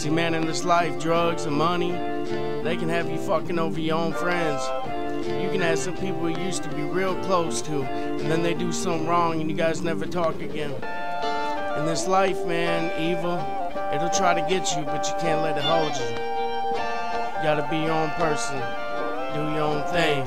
See, man, in this life, drugs and money, they can have you fucking over your own friends. You can have some people you used to be real close to, and then they do something wrong and you guys never talk again. In this life, man, evil, it'll try to get you, but you can't let it hold you. You gotta be your own person, do your own thing.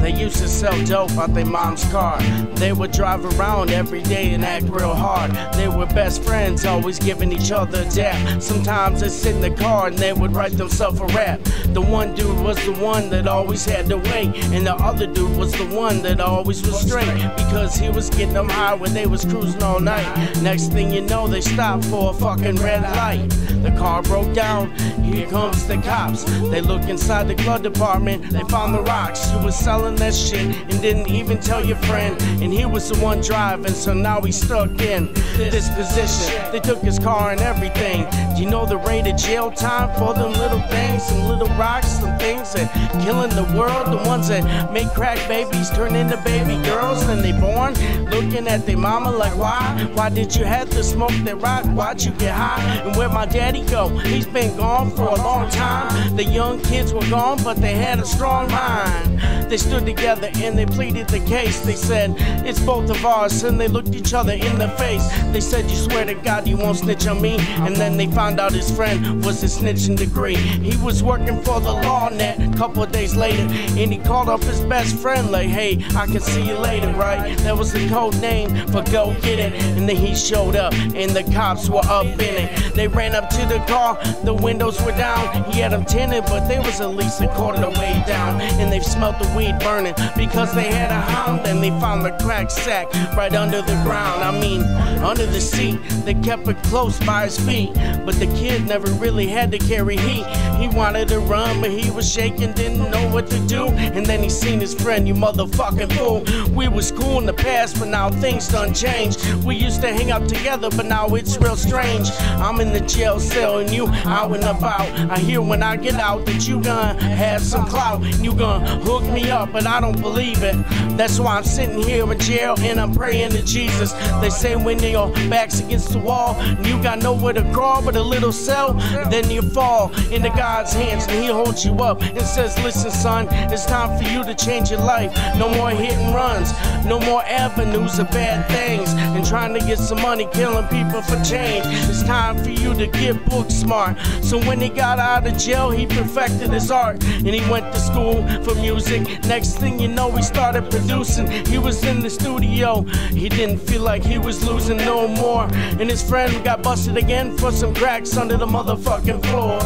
They used to sell dope out their mom's car. They would drive around every day and act real hard. They were best friends, always giving each other a dap. Sometimes they'd sit in the car and they would write themselves a rap. The one dude was the one that always had to wait, and the other dude was the one that always was straight, because he was getting them high when they was cruising all night. Next thing you know, they stopped for a fucking red light. The car broke down, here comes the cops. They look inside the glove department, they found the rocks. You was selling that shit and didn't even tell your friend, and he was the one driving, so now he's stuck in this position. They took his car and everything. Do you know the rate of jail time for them little things? Some little rocks, some things that killing the world. The ones that make crack babies turn into baby girls, and they born looking at their mama like, why did you have to smoke that rock? Why'd you get high? And where my daddy go? He's been gone for a long time. The young kids were gone, but they had a strong mind. They stood together and they pleaded the case. They said, it's both of ours, and they looked each other in the face. They said, you swear to God you won't snitch on me? And then they found out his friend was a snitching degree. He was working for the law net a couple of days later, and he called up his best friend like, hey, I can see you later, right? That was the code name for go get it. And then he showed up and the cops were up in it. They ran up to the car, the windows were down. He had them tinted, but they was at least a quarter of the way down. And they smelled the weed burning because they had a hound. And they found the crack sack right under the ground. I mean, under the seat. They kept it close by his feet, but the kid never really had to carry heat. He wanted to run, but he was shaking, didn't know what to do. And then he seen his friend, you motherfucking fool. We was cool in the past, but now things done changed. We used to hang out together, but now it's real strange. I'm in the jail cell and you out and about. I hear when I get out that you gonna have some clout, and you gonna hook me up, but I don't believe it. That's why I'm sitting here in jail and I'm praying to Jesus. They say when your back's against the wall and you got nowhere to crawl but a little cell, then you fall into God's hands and he holds you up and says, listen son, it's time for you to change your life. No more hit and runs, no more avenues of bad things and trying to get some money killing people for change. It's time for you to get book smart. So when he got out of jail, he perfected his art and he went to school for music. Next thing you know, he started producing. He was in the studio, he didn't feel like he was losing no more, and his friend got busted again for some cracks under the motherfucking floor.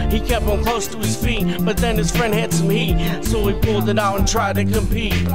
He kept him close to his feet, but then his friend had some heat, so he pulled it out and tried to compete.